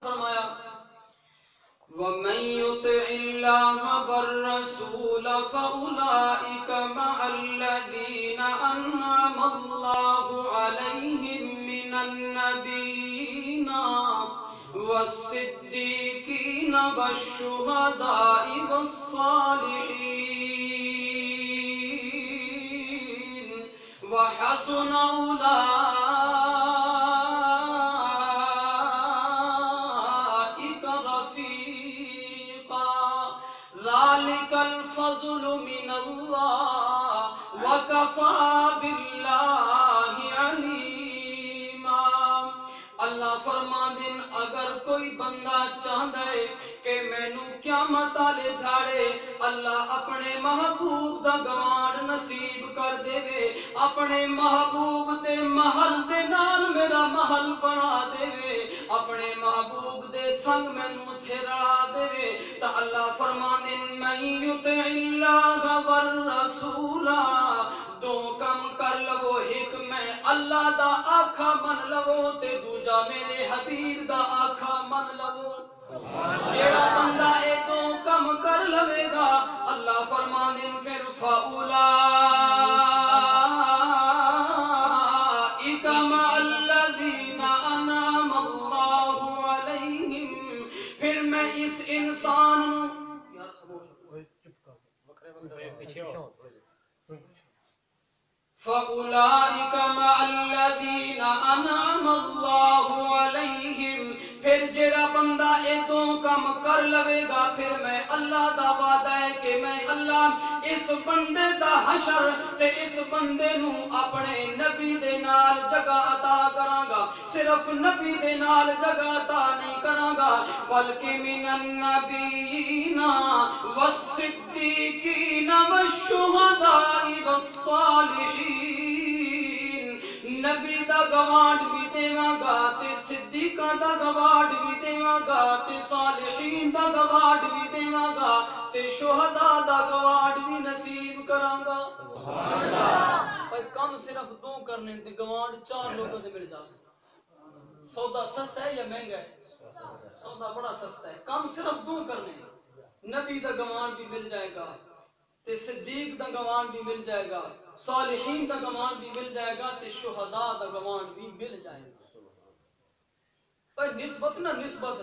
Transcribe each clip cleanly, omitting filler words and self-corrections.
فرمایا وَمَن يُطِعِ اللَّهَ وَالرَّسُولَ فَأُولَٰئِكَ مَعَ الَّذِينَ أَنْعَمَ اللَّهُ عَلَيْهِم مِّنَ النَّبِيِّينَ وَالصِّدِّيقِينَ وَالشُّهَدَاءِ وَالصَّالِحِينَ وَحَسُنَ أُولَٰئِكَ رَفِيقًا ذَلِكَ الْفَضْلُ مِنَ اللَّهِ وَكَفَىٰ بِاللَّهِ عَلِيمًا۔ اللہ فرماندن اگر کوئی بندہ چاہتا ہے کہ مینوں قیامت والے دھاڑے اللہ اپنے محبوب دا گوان نصیب کر دے وے، اپنے محبوب دے محل دے نال میرا محل بنا دے وے، اپنے محبوب دے سنگ مینوں تھرا دے وے، تا اللہ فرماندن من یطع اللہ والرسول دو کم کر لو، ایک میں اللہ دا آکھا من لو تے دوجا میرے حبیب دا آکھا من لو۔ جیڑا بندہ اے دو کم کر لوے گا اللہ فرماندن پھر فَأُولَٰئِکَ مَعَ الَّذِینَ أَنْعَمَ اللَّهُ عَلَيْہِم، پھر میں اس انسان فَأُولَٰئِکَ مَعَ الَّذِينَ أَنْعَمَ اللَّهُ عَلَيْهِمْ، پھر جیڑا بندہ اے دو کم کر لوے گا پھر میں اللہ دا وعدہ ہے کہ میں اللہ اس بندے دا حشر تے اس بندے نو اپنے نبی دے نال جگہ عطا کراں گا، صرف نبی دے نال جگہ عطا نہیں کراں گا بلکہ من النبیین والصدیقین والشہداء والصالحین، نبی دا گوانڈ بھی دیواں گا تے صدیقاں دا گوانڈ بھی دیواں گا تے صالحین دا گوانڈ بھی دیواں گا تے شہداء دا گوانڈ بھی نصیب کراں گا۔ پر کم صرف دو کرنے تے گوانڈ چار لوگوں دے مل جا سکتا۔ سودا سستا ہے یا مہنگا ہے؟ سودا بڑا سستا ہے، کم صرف دو کرنے، نبی دا گوانڈ بھی مل جائے گا تے صدیق دا گوانڈ بھی مل جائے گا، صالحین دا گوانڈ بھی مل جائے گا تے شہداء دا گوانڈ بھی مل جائے گا۔ پر نسبت نہ نسبت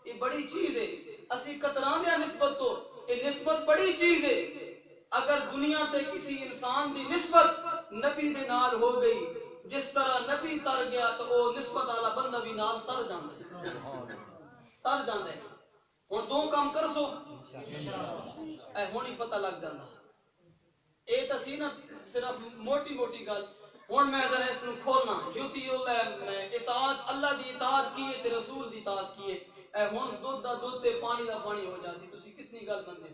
یہ بڑی چیز ہے، اسی کتران دیا نسبت تو یہ نسبت بڑی چیز ہے۔ اگر دنیا تے کسی انسان دی نسبت نبی دے نال ہو گئی، جس طرح نبی تر گیا تو وہ نسبت والا بندہ بھی نال تر جاندے تر جاندے ہن دو کام کر سو اے ہونی پتہ لگ جاندا اے تا سی نا صرف موٹی موٹی گل۔ ہن میں ذرا اس نو کھولنا جوتی اطاعت اللہ دی اطاعت کیے تے رسول دی اطاعت کیے، اے ہن دودھ دا دودھ تے پانی دا پانی ہو جاسی، تسی کتنی گل بندے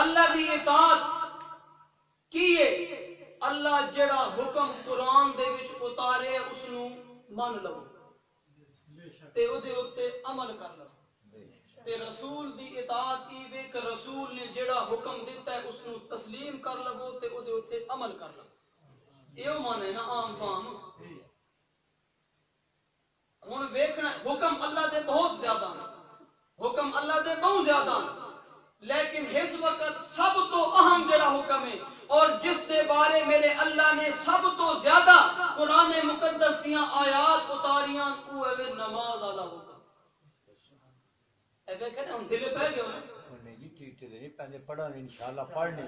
اللہ دی اطاعت کیے، اللہ جڑا حکم قرآن دے وچ اتارے اس نو من لو تے او دے اوتے عمل کر لو، تے رسول دی اطاعت کی وے کہ رسول نے جڑا حکم دیتا ہے اس نو تسلیم کر لو تے او دے اوتے عمل کر لو۔ ایو مانے نا عام فہم۔ ہن ویکھنا حکم اللہ دے بہت زیادہ ہیں، حکم اللہ دے بہت زیادہ ہیں، لیکن اس وقت سب تو اہم جڑا حکم ہے اور جس دے بارے میرے اللہ نے سب تو زیادہ قرآن مقدس دیاں آیات اتاریاں وہ ہے نماز والا حکم۔ اے دیکھیں ہم دل پہ گئے ہیں نہیں جی ٹھیک تے نہیں پہلے پڑھا نہیں انشاءاللہ پڑھنے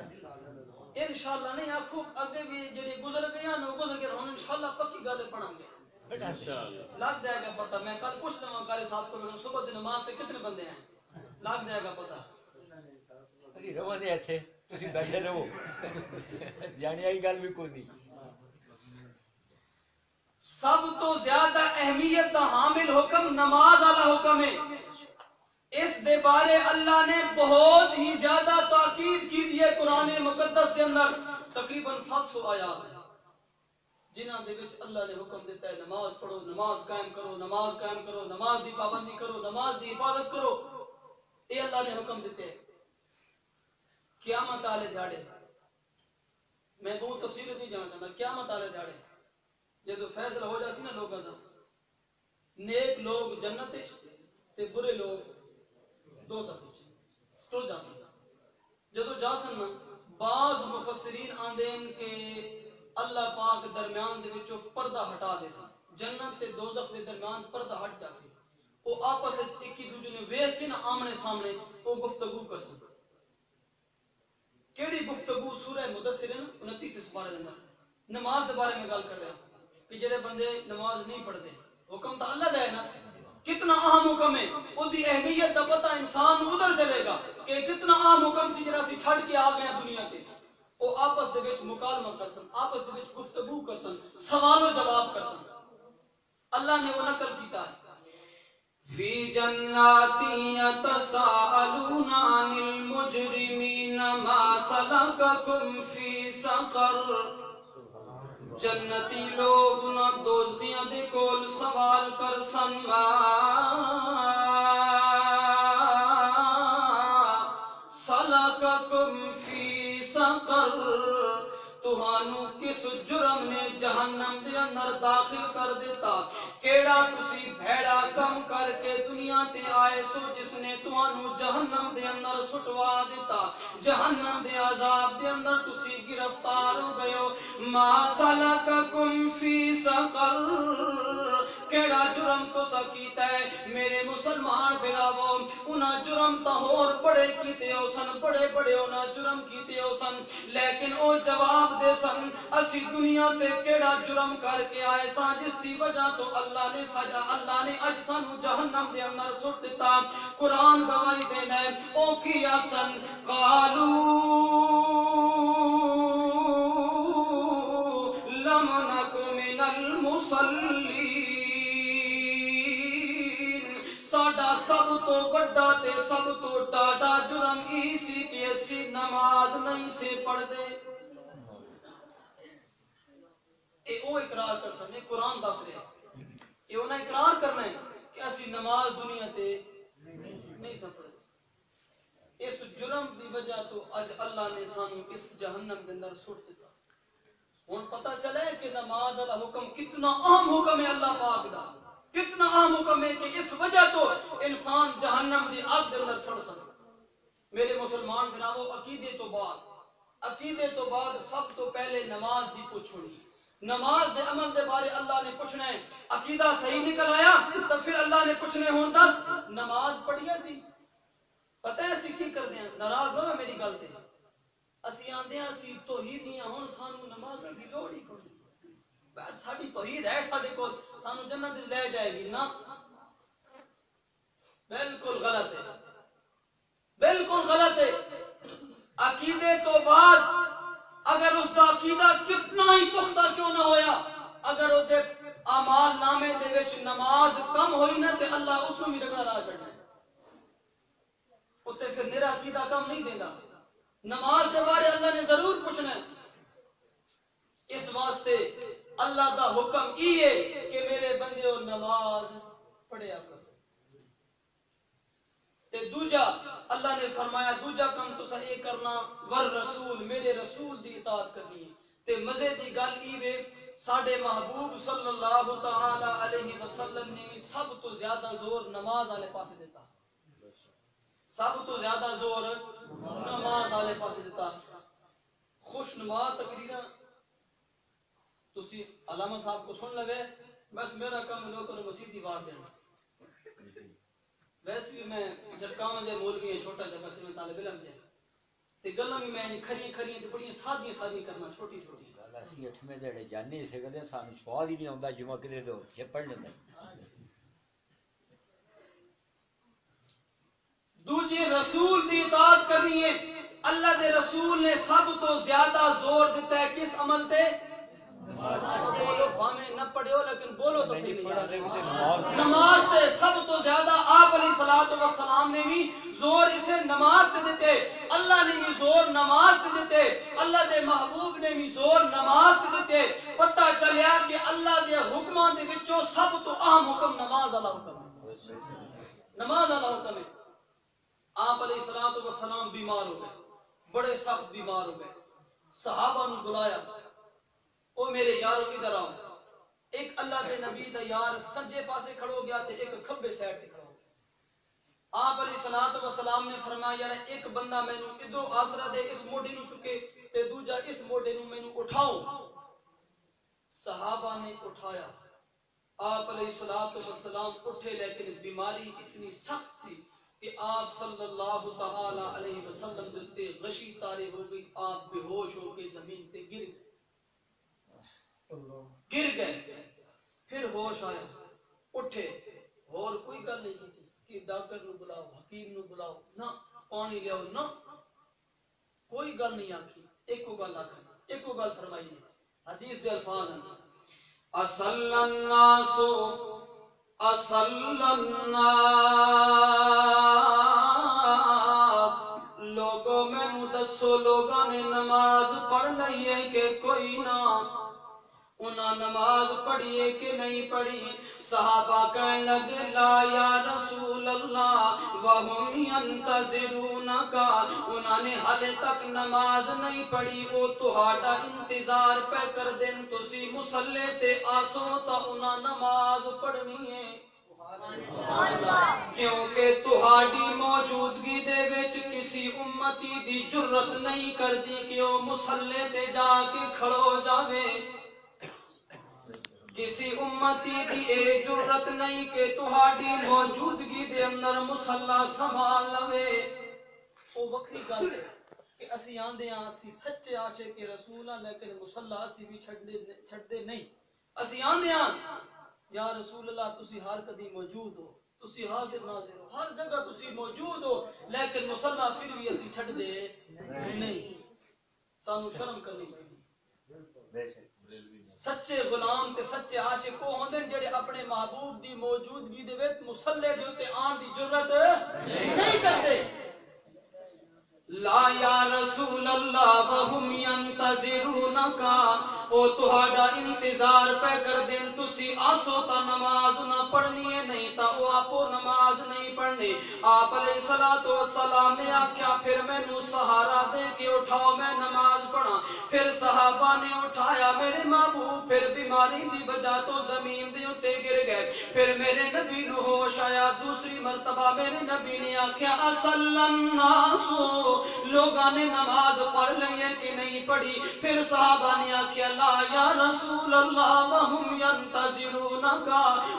انشاءاللہ نہیں آکھو اگے بھی جڑے گزر گئے ہیں گزر گئے ہن انشاءاللہ پکی گل پڑھاں گے انشاءاللہ لگ جائے گا پتہ۔ میں کل پوچھ لواں قاری صاحب کو میں صبح دی نماز تے کتنے بندے ہیں لگ جائے گا پتہ۔ اری رہو دے ایتھے تسی بیٹھے رہو جانی آئی گل بھی کوئی نہیں۔ سب تو زیادہ اہمیت دا حامل حکم نماز والا حکم ہے، اس دے بارے اللہ نے بہت ہی زیادہ تاکید کی دی ہے قرآن مقدس دے اندر، تقریباً 700 آیات ہیں جنہاں دے وچ اللہ نے حکم دیتا ہے نماز پڑھو، نماز قائم کرو، نماز قائم کرو، نماز دی پابندی کرو، نماز دی حفاظت کرو، یہ اللہ نے حکم دیتے ہیں۔ قیامت والے دھاڑے میں بہت تفصیل نہیں جانا چاہتا، قیامت والے دھاڑے جدو فیصلہ ہو جاسی نا لوگوں کا نیک لوگ جنت تے برے لوگ دوزخ ٹر جا سن جدو جا سن بعض مفسرین آندین کہ اللہ پاک درمیان دے وچوں پردہ ہٹا دے سن جنت تے دوزخ دے درمیان پردہ ہٹ جا سی وہ آپس ایک دوجے نے ویکھ کے نہ آمنے سامنے وہ گفتگو کر سن کیڑی گفتگو سورہ مدثر 29 سپارے دے اندر نماز دے بارے میں گل کر رہے ہیں کہ جڑے بندے نماز نہیں پڑھتے حکم تو اللہ دا ہے نا کتنا اہم حکم ہے اودی اہمیت دا پتہ انسان ادھر چلے گا کہ کتنا اہم حکم سی جڑا سی چھڑ کے آ گئے دنیا تے وہ آپس دے وچ مکالمہ کر سن آپس دے وچ گفتگو کر سن سوال و جواب کر سن اللہ نے وہ نقل کیتا ہے فی جنات یتساءلون عن المجرمین ما سلککم فی سقر جنتی لوگ نہ دوزیاں دے کول سوال کر سن ما سلککم فی سقر تہانوں کس جرم نے جہنم دے اندر داخل کر دیتا کیڑا تسی بھیڑا کم کر کے دنیا تے آئے سو جس نے تہانوں جہنم دے اندر سٹوا دیتا جہنم دے عذاب دے اندر تسی گرفتار ہو گئے ہو ما سلککم فی سقر کیڑا جرم تسا کیتا ہے میرے مسلمان بھراوو انہاں جرم تا ہور بڑے کیتے ہو سن بڑے بڑے انہاں جرم کیتے ہو سن لیکن او جواب دے سن اسی دنیا تے کیڑا جرم کر کے آئے ساں جس دی وجہ تو اللہ نے سجا اللہ نے اج سانو جہنم دے اندر سٹ دتا قرآن گواہی دیندا ہے او کی آسن قالو لم نک من المصلین ساڈا سب تو بڑا تے سب تو ڈاڈا جرم ای سی کہ اسی نماز نہیں سے پڑھ دے اے او اقرار کر سکتے قرآن دس رہے اے انہیں اقرار کرنا ہے کہ اسی نماز دنیا تے نہیں سے پڑھ دے اس جرم دی وجہ تو اج اللہ نے سانو اس جہنم دے اندر سٹ دیتا ہن پتہ چلا ہے کہ نماز والا حکم کتنا اہم حکم ہے اللہ پاک دا کتنا اہم حکم ہے کہ اس وجہ تو انسان جہنم دی آگ دے اندر سڑ سکتا میرے مسلمان بھراوو عقیدے تو بعد سب تو پہلے نماز دی پوچھنی نماز دے عمل دے بارے اللہ نے پوچھنا ہے عقیدہ صحیح نکل آیا تو پھر اللہ نے پوچھنے ہون دس نماز پڑھیا سی پتہ ہے اسی کی کر دیاں ناراض نہ ہو میری گل تے اسی آندیاں اسی توحیدیاں ہن سانو نماز دی لوڑ ہی کوئی بس ساڈی توحید ہے ساڈے کول سانو جنت لے جائے گی نا بالکل غلط ہے بالکل غلط ہے عقیدے تو بعد اگر اس کا عقیدہ کتنا ہی پختہ کیوں نہ ہویا اگر وہ دے اعمال نامے دے وچ نماز کم ہوئی نہ تے اللہ اس کو بھی رگڑا راہ چھڑنا اوتے پھر میرا عقیدہ کم نہیں دیندا نماز کے بارے اللہ نے ضرور پوچھنا ہے اس واسطے اللہ دا حکم ای ہے کہ میرے بندے اور نماز پڑھیا کرو تے دوجا اللہ نے فرمایا دوجا کم تسا اے کرنا ور رسول میرے رسول دی اطاعت کرنی ہے تے مزے دی گل ای وے ساڈے محبوب صلی اللہ تعالی علیہ وسلم نے سب تو زیادہ زور نماز والے پاسے دیتا سب تو زیادہ زور نماز والے پاسے دیتا خوش نما تقریرا تسی علامہ صاحب کو سن لوے بس میرا کام لوگوں کو مسیح دی وار دینا ویسے بھی میں جب کام دے مولوی ہے چھوٹا جگہ سے میں طالب علم جائے تے گلاں بھی میں کھری تے بڑی سادی کرنا چھوٹی گل اسی اٹھویں دہاڑے جانے سکدے سانو سواد ہی نہیں آوندا جمعہ کدے دو پڑھ لیندے دوجے رسول دی اطاعت کرنی ہے اللہ دے رسول نے سب تو زیادہ زور دیتا ہے کس عمل تے بولو بھاویں نہ پڑھو لیکن بولو تو صحیح نہیں نماز تے سب تو زیادہ آپ علیہ الصلوۃ والسلام نے بھی زور اسے نماز تے دیتے اللہ نے بھی زور نماز تے دیتے اللہ دے محبوب نے بھی زور نماز تے دیتے پتہ چلیا کہ اللہ دے حکماں دے وچوں سب تو اہم حکم نماز والا حکم ہے نماز والا حکم ہے آپ علیہ الصلوۃ والسلام بیمار ہو گئے بڑے سخت بیمار ہو گئے صحابہ نے بلایا او میرے یارو ادھر آؤ ایک اللہ دے نبی دا یار سجے پاسے کھڑو گیا تے ایک کھبے سائڈ تے کھڑو گیا. آپ علیہ الصلوۃ والسلام نے فرمایا یار ایک بندہ مینوں ادھروں آسرا دے اس موڈے نو چکے تے دوجا اس موڈے نو مینوں اٹھاؤ. صحابہ نے اٹھایا. آپ علیہ الصلوۃ والسلام اٹھے لیکن بیماری اتنی سخت سی کہ آپ صلی اللہ تعالی علیہ وسلم دلتے غشی تارے ہو گئی. آپ بے ہوش ہو کے زمین تے گر گئے. پھر ہوش آیا, اٹھے, اور کوئی گل نہیں کی کہ ڈاکٹر نو بلاؤ, حکیم نو بلاؤ, نہ پانی لیاؤ, نہ کوئی گل نہیں آکھی. ایک گل آکھی, ایک گل فرمائی. حدیث دے الفاظ ہیں اصل الناس لوگوں میں دسو لوگوں نے نماز پڑھ لئی ہے کہ کوئی نہ, انہاں نماز پڑھی ہے کہ نہیں پڑھی. صحابہ کہنے لگے لا یا رسول اللہ وہم ینتظرونک, انہاں نے حالے تک نماز نہیں پڑھی, وہ تہاڈا انتظار پہ کر دین, تسی مصلی تے آسو تا انہاں نماز پڑھنی ہے. کیونکہ تہاڈی موجودگی دے وچ کسی امتی دی جرت نہیں کردی کہ وہ مصلی تے جا کے کھڑو جاوے. کسی امتی دی اے جرت نہیں کہ تہاڈی موجودگی دے اندر مصلا سنبھال لوے. او وکری گل ہے کہ اسی آندے ہاں اسی سچے عاشق رسول ہاں لیکن مصلا اسی بھی چھڈ دے نہیں. اسی آندے ہاں یا رسول اللہ تسی ہر کدی موجود ہو, تسی حاضر ناظر ہو, ہر جگہ تسی موجود ہو, لیکن مصلا پھر بھی اسی چھڈ دے نہیں. سانو شرم کرنی چاہیے. سچے غلام تے سچے عاشق کو ہوندے جڑے اپنے محبوب دی موجودگی دے وچ مصلی دے اوتے آن دی جرت نہیں کردے. لا یا رسول اللہ وہم ینتظرونک, او تہاڈا انتظار پہ کر دین, تسی آسو تا نماز نہ پڑھنی ہے نہیں تا او آپو نماز نہیں پڑھنی. آپ علیہ الصلوۃ والسلام نے آکھیا پھر مینوں سہارا دے کے اٹھاؤ میں نماز پڑھاں. پھر صحابہ نے اٹھایا, میرے محبوب پھر بیماری دی وجہ تو زمین دے اوتے گر گئے. پھر میرے نبی نو ہوش آیا, دوسری مرتبہ میرے نبی نے آکھیا اصل الناس, لوگاں نے نماز پڑھ لی ہے کہ نہیں پڑھی. پھر صحابہ نے آکھیا لا یا رسول اللہ وہم ینتظرونک,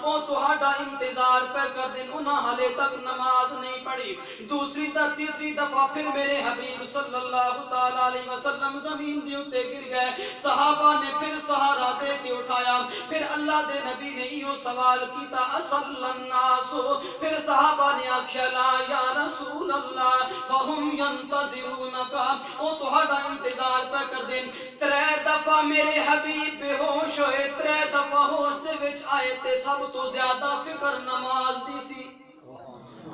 او تہاڈا انتظار پہ کر دین, انہاں حالے تک نماز نہیں پڑھی. دوسری تیسری دفعہ پھر میرے حبیب صلی اللہ تعالی علیہ وسلم زمین دے اوتے گر گئے. صحابہ نے پھر سہارا دے کے اٹھایا. پھر اللہ دے نبی نے یہ سوال کیتا اصل الناس, پھر صحابہ نے آکھیا لا یا رسول اللہ وہم ینتظرونک, او تہاڈا انتظار پہ کر دین. 3 دفعہ میرے حبیب بے ہوش ہوئے, 3 دفعہ ہوش دے وچ آئے تے سب تو زیادہ فکر نماز دی سی.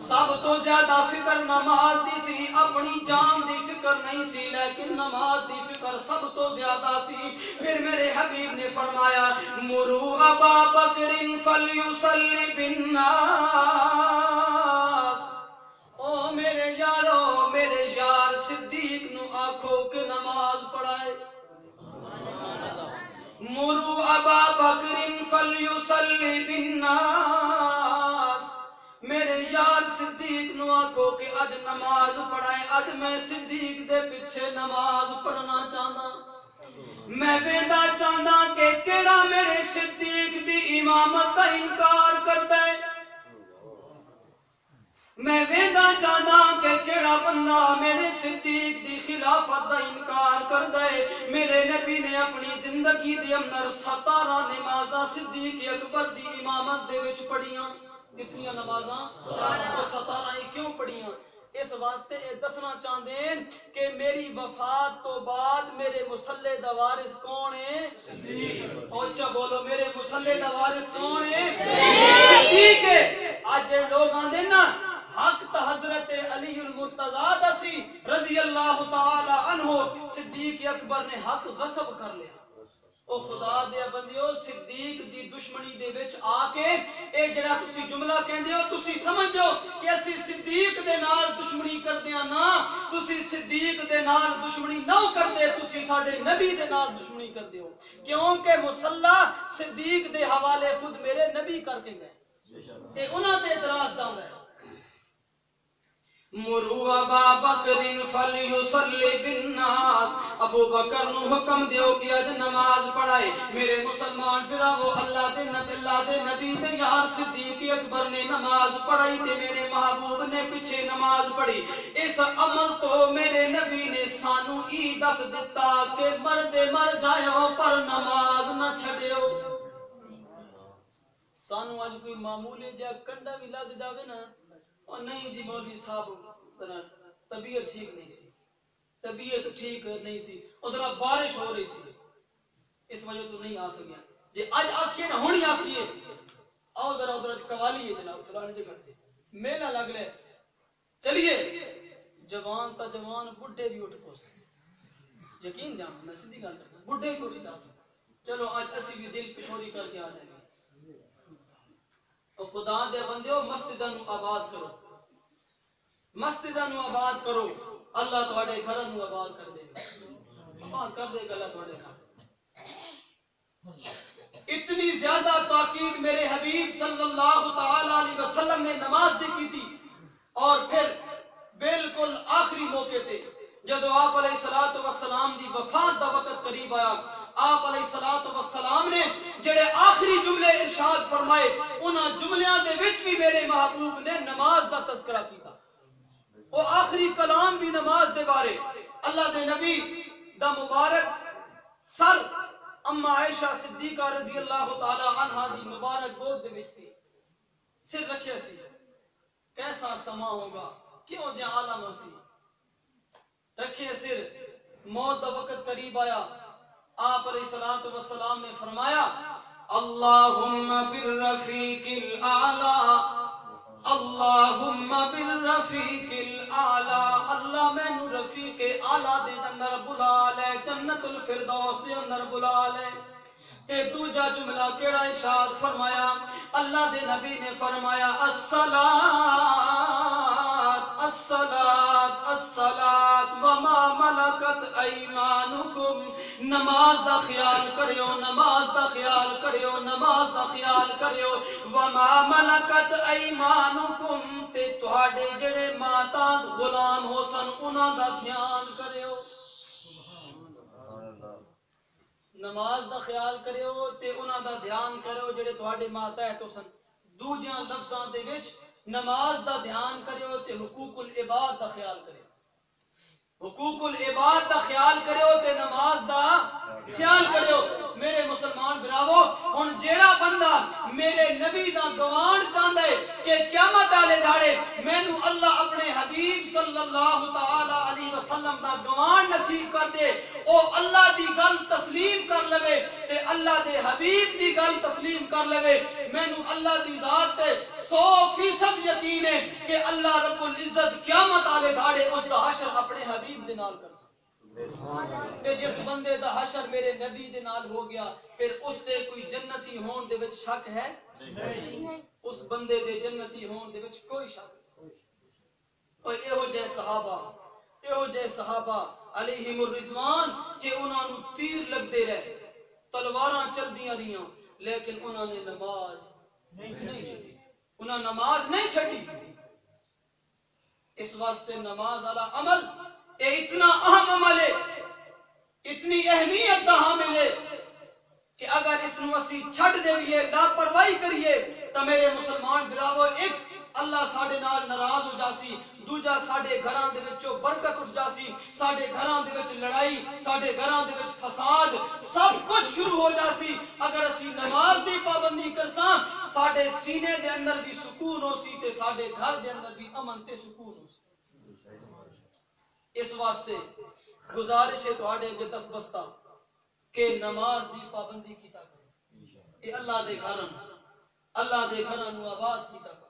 سب تو زیادہ فکر نماز دی سی, اپنی جان دی فکر نہیں سی لیکن نماز دی فکر سب تو زیادہ سی. پھر میرے حبیب نے فرمایا مرو ابا بکر فلیصلی بالناس, او میرے یارو میرے یار صدیق نو آکھو کہ نماز پڑھائے. مرو ابا بکر فلیصلی بالناس, میرے یار صدیق نو آکھو کہ اج نماز پڑھائے. اج میں صدیق دے پیچھے نماز پڑھنا چاہتا, میں ویندا چاہتا کہ کیڑا میرے صدیق دی امامت دا انکار کردا ہے. میں ویندا چاہتا کہ کیڑا بندہ میرے صدیق دی خلافت دا انکار کردا ہے. میرے نبی نے اپنی زندگی دے اندر 17 نمازاں صدیق اکبر دی امامت دے وچ پڑھیاں. کتنی نمازاں؟ 17 کیوں پڑھیاں؟ اس واسطے دسنا چاہتے ہیں کہ میری وفات تو بعد میرے مصلی دا وارث کون ہے؟ صدیق. اچھا بولو میرے مصلی دا وارث کون ہے؟ صدیق ہے. آج لوگ آندے نا حق تا حضرت علی المرتضیٰ دا سی رضی اللہ تعالی عنہ, صدیق اکبر نے حق غصب کر لیا. او خدا دے بندیو صدیق دی دشمنی دے وچ آ کے اے جڑا تسی جملہ کہندے ہو تسی سمجھ جاؤ کہ اسی صدیق دے نال دشمنی کردے ہاں نا تسی صدیق دے نال دشمنی نہ کردے تسی ساڈے نبی دے نال دشمنی کردے ہو کیونکہ مصلی صدیق دے حوالے خود میرے نبی کر کے گئے اے انہاں دے اعتراض جاندا ہے مرو ابا بکر فلیصلی بالناس ابو بکر نو حکم دیو کہ اج نماز پڑھائے میرے مسلمان بھراو اللہ دے نبی تے یار صدیق اکبر نے نماز پڑھائی تے میرے محبوب نے پیچھے نماز پڑھی اس عمل تو میرے نبی نے سانو ای دس دتا کہ مردے مر جاؤ پر نماز نہ چھڈیو سانو اج کوئی معمولی جا کنڈا بھی لگ جاوے نا اور نہیں جی مولوی صاحب طبیعت ٹھیک نہیں سی اور ذرا بارش ہو رہی سی اس وجہ تو نہیں آ سکیا جی آج آکھیے نا ہونی آکھیے آؤ ذرا ادھر قوالی ہے جناب فلانے جگہ پہ میلہ لگ رہا ہے چلیے جوان تا جوان بڈھے بھی اٹھ پہنچتے یقین جانا میں سیدھی گل کرتا بڈھے بھی اٹھ جاتے چلو آج اسی بھی دل پچھوڑی کر کے آ جائیں گے اور خدا دے بندیو مسجداں نو آباد کرو مسجداں نو آباد کرو اللہ تواڈے گھراں نو آباد کر دے گا آباد کر دے گا اللہ تواڈے گھر اتنی زیادہ تاکید میرے حبیب صلی اللہ تعالی علیہ وسلم نے نماز دی کی تھی اور پھر بالکل آخری موقع تے جدو آپ علیہ الصلوۃ والسلام دی وفات دا وقت قریب آیا آپ علیہ الصلوۃ والسلام نے جڑے آخری جملے ارشاد فرمائے انہاں جملیاں دے وچ بھی میرے محبوب نے نماز دا تذکرہ کیتا وہ آخری کلام بھی نماز دے بارے اللہ دے نبی دا مبارک سر اما عائشہ صدیقہ رضی اللہ تعالی عنہا دی مبارک گود دے وچ سی سر رکھیا سی کیسا سما ہوگا کیوں جے عالم ہو سی رکھے سر موت دا وقت قریب آیا آپ علیہ الصلوۃ والسلام نے فرمایا اللہم بالرفیق الاعلی اللہم بالرفیق الاعلی اللہ میں نو رفیق اعلی دے اندر بلا لے جنت الفردوس دے اندر بلا لے تے دوجا جملہ کیڑا ارشاد فرمایا اللہ دے نبی نے فرمایا الصلاۃ وما ملکت ایمانکم نماز دا خیال کریو نماز دا خیال کریو نماز دا خیال کریو وما ملکت ایمانکم تے تواڈے جڑے ماتا غلام ہو سن انہاں دا دھیان کریو نماز دا خیال کریو تے انہاں دا دھیان کریو جڑے تواڈے ماتحت ہو سن دوجیاں لفظاں دے وچ نماز دا دھیان کریو تے حقوق العباد دا خیال کریو حقوق العباد دا خیال کریو تے نماز دا خیال کریو میرے مسلمان براو ہن جیڑا بندہ میرے نبی دا گوان چاہندا ہے کہ قیامت والے دھاڑے مینوں اللہ اپنے حبیب صلی اللہ تعالی علیہ وسلم دا گوان نصیب کر دے او اللہ دی گل تسلیم کر لوے تے اللہ دے حبیب دی گل تسلیم کر لوے مینوں اللہ دی ذات تے 100% یقین ہے کہ اللہ رب العزت قیامت والے دھاڑے اس دا حشر اپنے حبیب دے نال کر سکتا تے جس بندے دا حشر میرے نبی دے نال ہو گیا پھر اس تے کوئی جنتی ہون دے وچ شک ہے نہیں اس بندے دے جنتی ہون دے وچ کوئی شک نہیں اور ایہو جے صحابہ علیہم الرضوان کہ انہاں نو تیر لگدے رہے تلواراں چلدیاں رہیاں لیکن انہاں نے نماز نہیں چھڈی انہاں نماز نہیں چھڈی اس واسطے نماز والا عمل اے اتنا اہم عمل ہے اتنی اہمیت دا حامل ہے کہ اگر اس نو اسی چھڈ دیویے لاپرواہی کریے تو میرے مسلمان براو ایک اللہ ساڈے نال ناراض ہو جاسی دوجا ساڈے گھراں دے وچوں برکت اٹھ جاسی ساڈے گھراں دے وچ لڑائی ساڈے گھراں دے وچ فساد سب کچھ شروع ہو جاسی اگر اسی نماز دی پابندی کرساں ساڈے سینے دے اندر بھی سکون ہو سی تے ساڈے گھر دے اندر بھی امن تے سکون ہو سی اس واسطے گزارش ہے تواڈے اگے دستبستہ کہ نماز دی پابندی کیتا کرو اے اللہ دے گھراں نو آباد کیتا کرو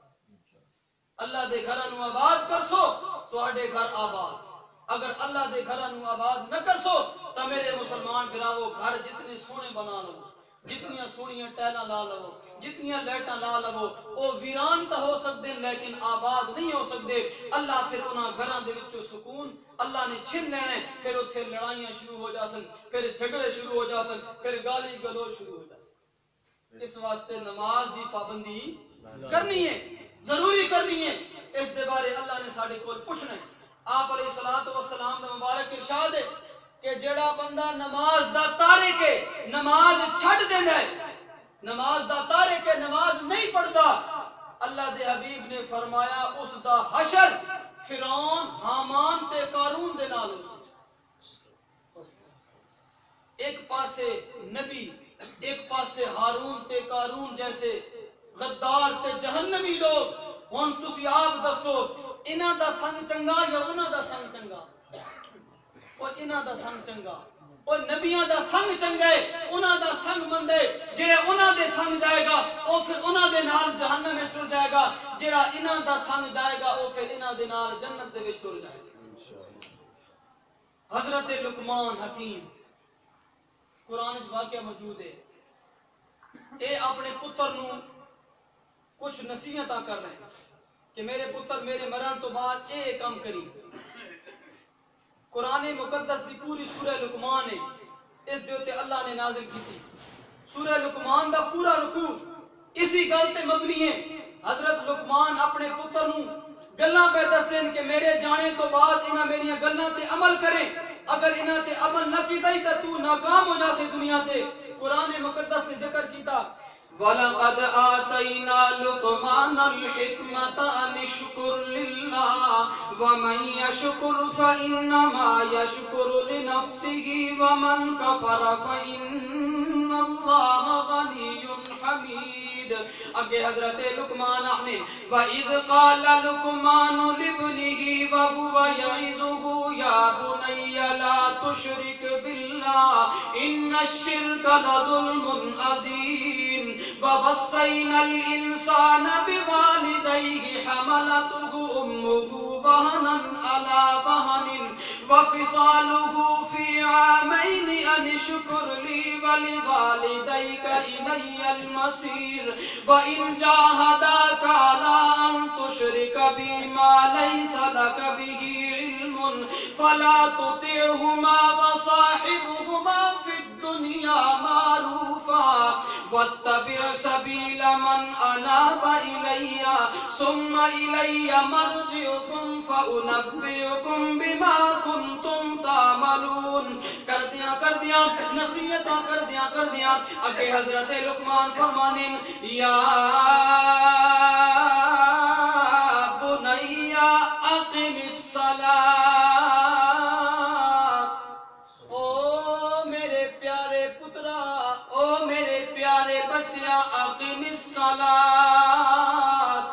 اللہ دے گھراں نو آباد کرسو تواڈے گھر آباد اگر اللہ دے گھراں نو آباد نہ کرسو تو میرے مسلمان بھراو گھر جتنے سونے بنا لو، جتنیاں سونیاں ٹیلاں لا لو، جتنیاں لائٹاں لا لو، او ویران تو ہو سکتے لیکن آباد نہیں ہو سکتے۔ اللہ پھر انہاں گھراں دے وچوں سکون اللہ نے چھن لینا ہے، پھر اتھے لڑائیاں شروع ہو جاسن، پھر جھگڑے شروع ہو جاسن، پھر گالی گلوچ شروع ہو جاسن۔ اس واسطے نماز دی پابندی کرنی ہے، ضروری کرنی ہے۔ اس دے بارے اللہ نے ساڈے کول پوچھنا ہے۔ آپ علیہ الصلوۃ والسلام دا مبارک ارشاد ہے کہ جڑا بندہ نماز دا تارک ہے، نماز چھڈ دیندا ہے، نماز دا تارک ہے، نماز نہیں پڑھتا، اللہ دے حبیب نے فرمایا اس دا حشر فرعون، حامان تے قارون دے نال ہو۔ ایک پاسے نبی، ایک پاسے ہارون تے قارون جیسے غدار تے جہنمی لوگ۔ ہن تسی آپ دسو انہاں دا سنگ چنگا یا انہاں دا سنگ چنگا؟ اور انہاں دا سنگ چنگا، اور نبیاں دا سنگ چنگا ہے، انہاں دا سنگ مندے، جڑے انہاں دے سنگ جائے گا او پھر انہاں دے نال جہنم میں ٹر جائے گا، جڑا انہاں دا سنگ جائے گا او پھر انہاں دے نال جنت دے وچ ٹر جائے گا۔ حضرت لقمان حکیم قرآن وچ واقعہ موجود ہے، اے اپنے پتر نو کچھ نصیحتاں کر رہے ہیں کہ میرے پتر میرے مرن تو بعد اے کام کری۔ قرآن مقدس دی پوری سورہ لقمان ہے، اس دے تے اللہ نے نازل کی تھی۔ سورہ لقمان دا پورا رکوع اسی گل تے مبنی ہے۔ حضرت لقمان اپنے پتر نو گلاں پہ دس دین کہ میرے جانے تو بعد انہاں میریاں گلاں تے عمل کریں، اگر انہاں تے عمل نہ کیتا ہی تے تو ناکام ہو جاسے دنیا تے۔ قرآن مقدس نے ذکر کیتا وَلَقَدْ آتَيْنَا لُقْمَانَ الْحِكْمَةَ أَنِ اشْكُرْ لِلَّهِ وَمَنْ يَشْكُرْ فَإِنَّمَا يَشْكُرُ لِنَفْسِهِ وَمَنْ كَفَرَ فَإِنَّ اللَّهَ غَنِيٌّ حَمِيدٌ۔ آگے حضرت لقمان نے وَإِذْ قَالَ لُقْمَانُ لِابْنِهِ وَهُوَ يَعِظُهُ يَا بُنَيَّ لَا تُشْرِكْ بِاللَّهِ إِنَّ الشِّرْكَ لَظُلْمٌ عَظِيمٌ وَوَصَّيْنَا الْإِنسَانَ بِوَالِدَيْهِ حَمَلَتْهُ أُمُّهُ وَهْنًا عَلَى وَهْنٍ وَفِصَالُهُ فِي عَامَيْنِ أَنِ اشْكُرْ لِي وَلِوَالِدَيْكَ إِلَيَّ الْمَصِيرُ وَإِنْ جَاهَدَاكَ عَلَىٰ أَن تُشْرِكَ بِي مَا لَيْسَ لَكَ بِهِ عِلْمٌ فَلَا تُطِعْهُمَا وَصَاحِبْهُمَا فِي الدُّنْيَا مَعْرُوفًا وَاتَّبِعْ سَبِيلَ مَنْ أَنَابَ إِلَيَّ ثُمَّ إِلَيَّ مَرْجِعُكُمْ فَأُنَبِّئُكُمْ بِمَا كُنْتُمْ تَعْمَلُونَ۔ کر دیا نصیحتاں کر دیا اگے حضرت لقمان فرمانے یا بنی اقم الصلاۃ، او میرے پیارے پترا، او میرے پیارے بچیا، اقم الصلاۃ،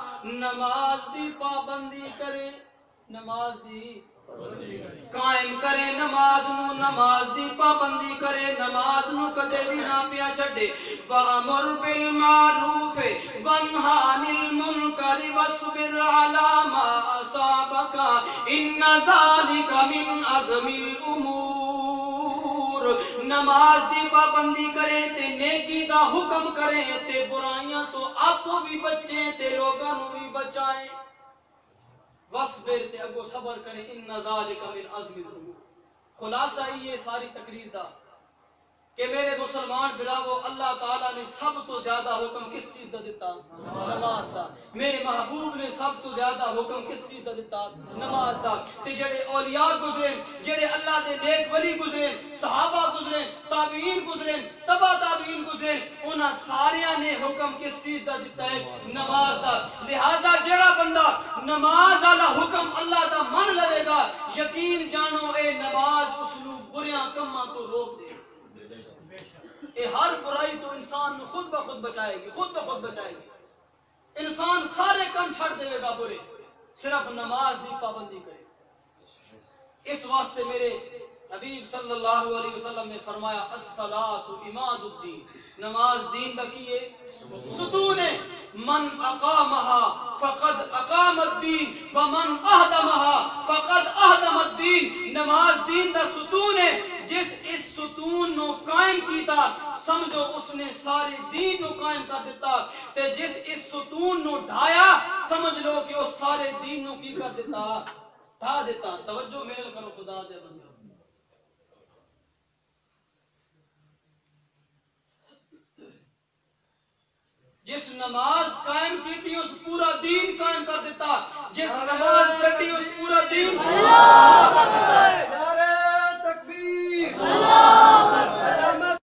نماز دی پابندی کرے، نماز دی قائم کرے، نماز نو، نماز دی پابندی کرے، نماز نو کدے بھی نہ پیا چھڈے۔ وَأَمُرْ بِالْمَعْرُوفِ وَانْهَ عَنِ الْمُنْكَرِ وَاصْبِرْ عَلَىٰ مَا أَصَابَكَ إِنَّ ذَلِكَ مِنْ عَزْمِ الْأُمُورِ۔ نماز دی پابندی کرے تے نیکی دا حکم کرے تے برائیاں تو آپو بھی بچیں تے لوگاں نو بھی بچائیں۔ وَاصْبِرْ تے اگو صبر کریں، اِنَّ ذَلِكَ مِنْ عَزْمِ الْأُمُورِ۔ خلاصہ یہ ساری تقریر دا کہ میرے مسلمان براو، اللہ تعالیٰ نے سب تو زیادہ حکم کس چیز دا دیتا؟ نماز دا۔ میرے محبوب نے سب تو زیادہ حکم کس چیز دا دیتا؟ نماز دا۔ تے جڑے اولیاء گزرے، جڑے اللہ دے نیک ولی گزرے، صحابہ گزرے، تابعین گزرے، تبع تابعین گزرے، انہاں ساریاں نے حکم کس چیز دا دیتا ہے؟ نماز دا۔ لہذا جڑا بندہ نماز والا حکم اللہ دا من لوے گا، یقین جانو اے نماز اس نو بریاں کماں تو روک دے گی۔ اے ہر برائی تو انسان نو خود بخود بچائے گی، خود بخود بچائے گی۔ انسان سارے کم چھڑ دے گا برے، صرف نماز دی پابندی کرے۔ اس واسطے میرے حبیب صلی اللہ علیہ وسلم نے فرمایا الصلاۃ عماد الدین، نماز دین دا کی ہے ستون ہے، من اقامها فقد اقام الدین ومن اہدمها فقد اہدم الدین، نماز دین دا ستون ہے، جس اس ستون نو قائم کیتا سمجھو اس نے سارے دین نو قائم کر دیتا، تے جس اس ستون نو ڈھایا سمجھ لو کہ وہ سارے دین نو کی کر دیتا، ڈھا دیتا۔ توجہ میرے کرو خدا دے بندے، جس نماز قائم کی تھی اس پورا دین قائم کر دیتا، جس نماز چھٹی اس پورا دین